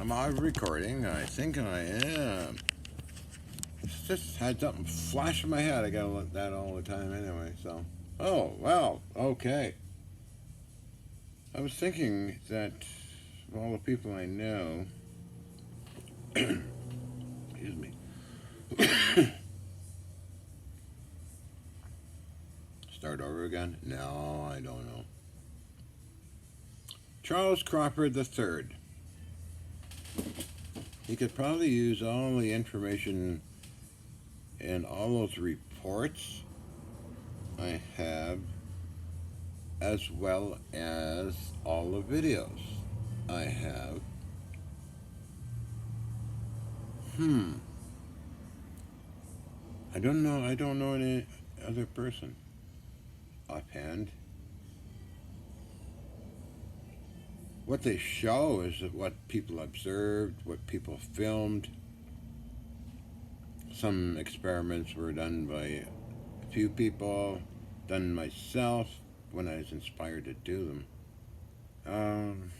Am I recording? I think I am. Just had something flash in my head. I gotta let that all the time anyway, so. Oh, well, okay. I was thinking that of all the people I know, excuse me, start over again? No, I don't know. Charles Crawford III. He could probably use all the information and all those reports I have, as well as all the videos I have. I don't know. I don't know any other person offhand. What they show is what people observed, what people filmed. Some experiments were done by a few people, done myself when I was inspired to do them.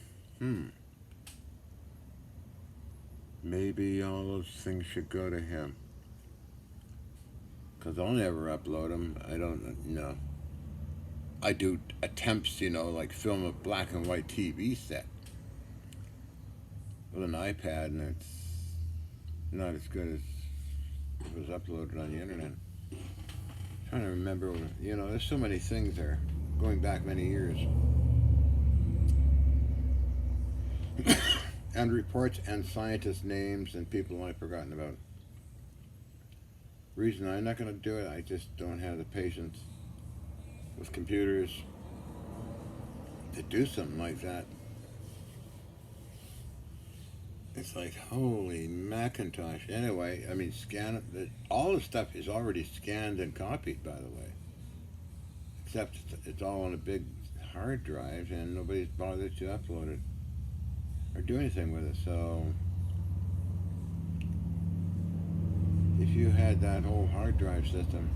Maybe all those things should go to him. Because I'll never upload them. I don't know. I do attempts, like film a black and white TV set with an iPad, and it's not as good as it was uploaded on the internet. I'm trying to remember, there's so many things there, going back many years. And reports and scientists' names and people I've forgotten about. Reason I'm not going to do it, I just don't have the patience with computers to do something like that. It's like, holy Macintosh. Anyway, I mean, all the stuff is already scanned and copied, by the way. Except it's all on a big hard drive, and nobody's bothered to upload it or do anything with it. So if you had that whole hard drive system,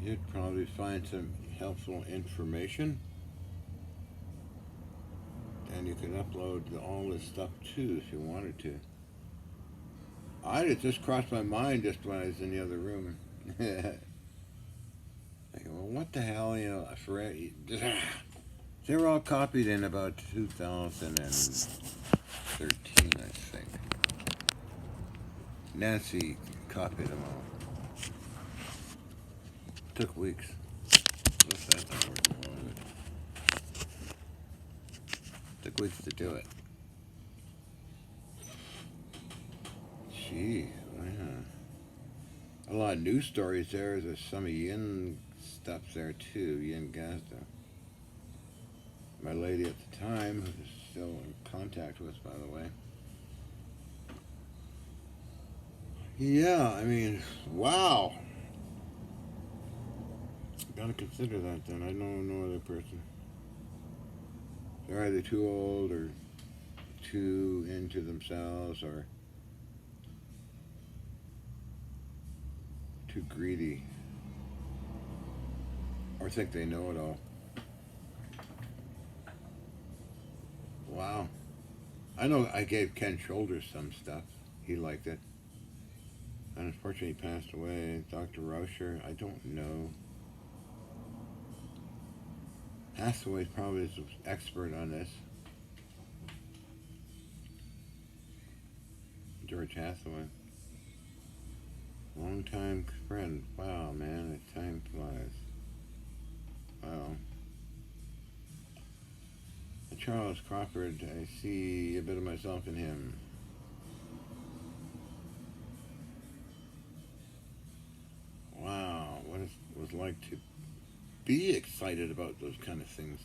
you'd probably find some helpful information, and you could upload all this stuff too if you wanted to. It just crossed my mind just when I was in the other room. I go, well, what the hell, they were all copied in about 2013, I think. Nancy copied them all. Took weeks. What's that not working well, is it? Took weeks to do it. Gee, yeah. A lot of news stories there. There's some yin stuff there too, yin Gazda. My lady at the time, who's still in contact with, by the way. Yeah, I mean, wow. Gotta consider that then. I know no other person. They're either too old or too into themselves or too greedy or think they know it all. Wow. I know I gave Ken Shoulders some stuff. He liked it. And unfortunately he passed away. Dr. Rauscher, I don't know. Hathaway probably is an expert on this. George Hathaway. Long-time friend. Wow, man, the time flies. Wow. Charles Crawford, I see a bit of myself in him. Wow, what it was like to be excited about those kind of things.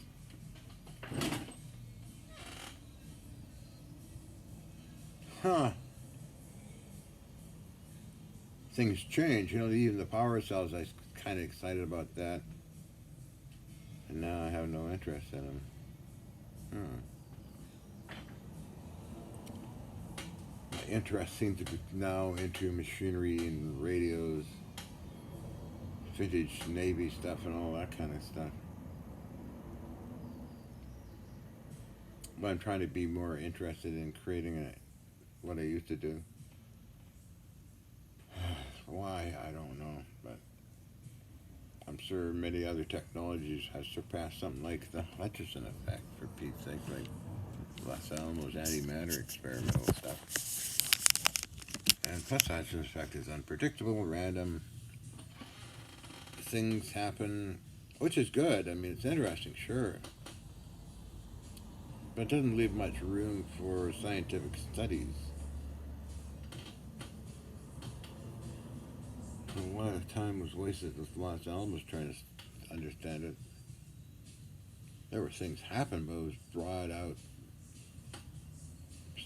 Huh. Things change. Even the power cells, I was kind of excited about that. And now I have no interest in them. My interest seems to be now into machinery and radios, vintage Navy stuff and all that kind of stuff. But I'm trying to be more interested in creating what I used to do. Why, I don't know, but I'm sure many other technologies have surpassed something like the Hutchison effect, for Pete's sake, like Los Alamos antimatter experimental stuff. And plus, Hutchison effect is unpredictable, random. Things happen, which is good. I mean, it's interesting, sure, but it doesn't leave much room for scientific studies. A lot of time was wasted with Los Alamos trying to understand it. There were things happen, but it was brought out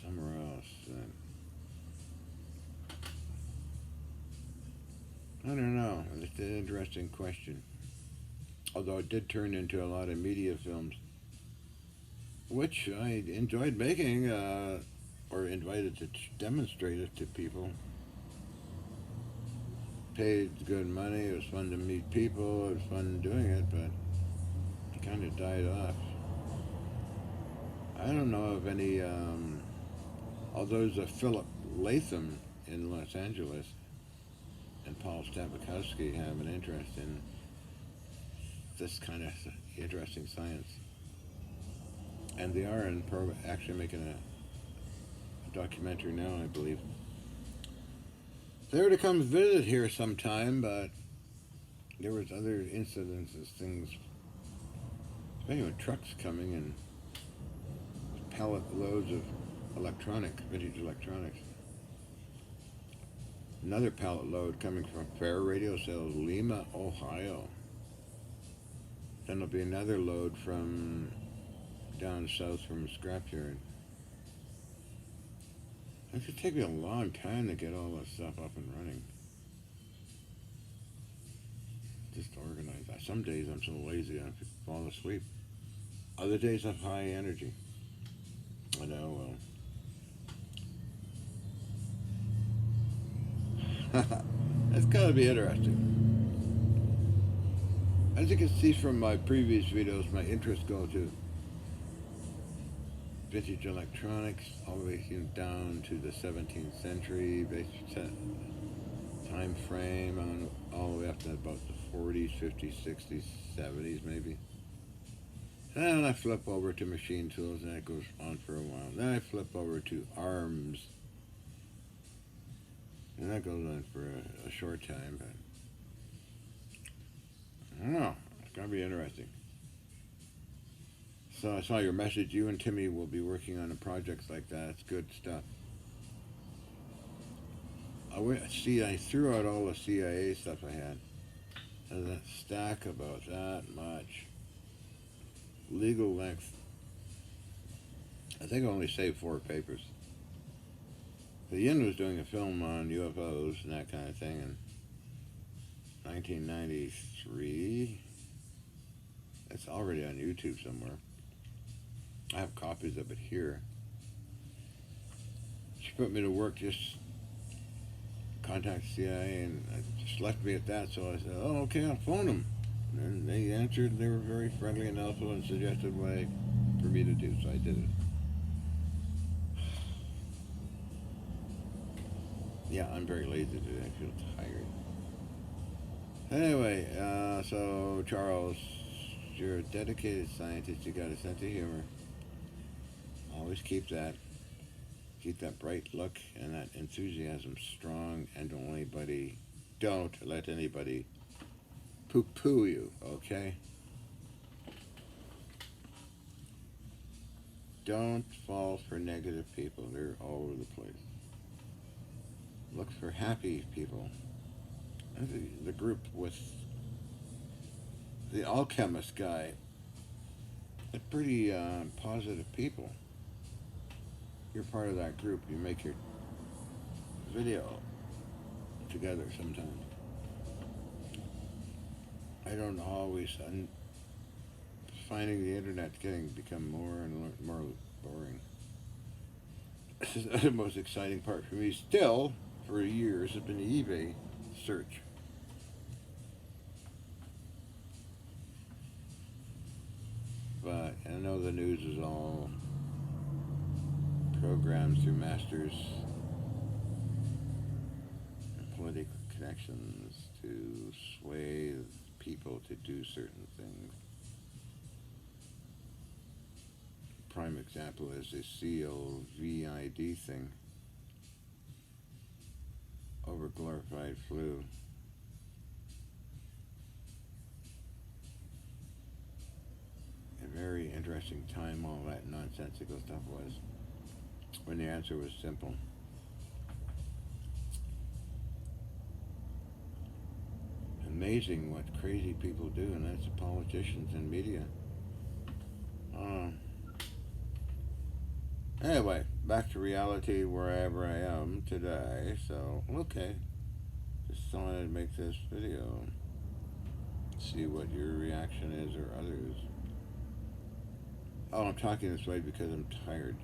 somewhere else. I don't know. It's an interesting question. Although it did turn into a lot of media films, which I enjoyed making, or invited to demonstrate it to people. Paid good money. It was fun to meet people. It was fun doing it, but it kind of died off. I don't know of any. Although there's a Philip Latham in Los Angeles, and Paul Stabakowski have an interest in this kind of interesting science. And they are actually making a documentary now, I believe. They were to come visit here sometime, but there was other incidences, things, especially with trucks coming and pallet loads of vintage electronics. Another pallet load coming from Fair Radio Sales, Lima, Ohio. Then there'll be another load from down south from a scrapyard. It could take me a long time to get all this stuff up and running. Just organize that. Some days I'm so lazy I have to fall asleep. Other days I have high energy. I know, well. That's gotta be interesting. As you can see from my previous videos, my interests go to vintage electronics, all the way down to the 17th century time frame, on all the way up to about the 40s, 50s, 60s, 70s maybe. Then I flip over to machine tools, and that goes on for a while. Then I flip over to arms, and that goes on for a short time, but I don't know, it's gonna be interesting. So I saw your message. You and Timmy will be working on a project like that. It's good stuff. I threw out all the CIA stuff I had. There's a stack about that much. Legal length. I think I only saved 4 papers. The Yin was doing a film on UFOs and that kind of thing in 1993. It's already on YouTube somewhere. I have copies of it here. She put me to work, just contact CIA, and just left me at that. So I said, "Oh, okay, I'll phone them." And they answered, and they were very friendly and helpful and suggested a way for me to do. So I did it. Yeah, I'm very lazy today. I feel tired. Anyway, so Charles, you're a dedicated scientist. You got a sense of humor. Always keep that bright look and that enthusiasm strong, and don't let anybody poo-poo you, okay? Don't fall for negative people. They're all over the place. Look for happy people. The group with the alchemist guy, they're pretty positive people. You're part of that group. You make your video together sometimes. I don't always. I'm finding the internet become more and more boring. This is the most exciting part for me. Still, for years, has been eBay search. But I know the news is all programmed through masters and political connections to sway people to do certain things. Prime example is the COVID thing over glorified flu. A very interesting time all that nonsensical stuff was, when the answer was simple. Amazing what crazy people do, and that's the politicians and media. Anyway, back to reality wherever I am today. So, okay, just wanted to make this video. See what your reaction is, or others. Oh, I'm talking this way because I'm tired.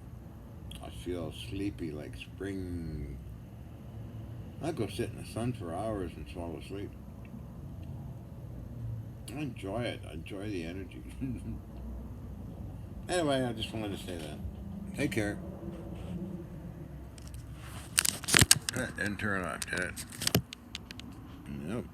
I feel sleepy like spring. I go sit in the sun for hours and fall asleep. I enjoy it. I enjoy the energy. Anyway, I just wanted to say that. Take care. That didn't turn on, did it? Nope.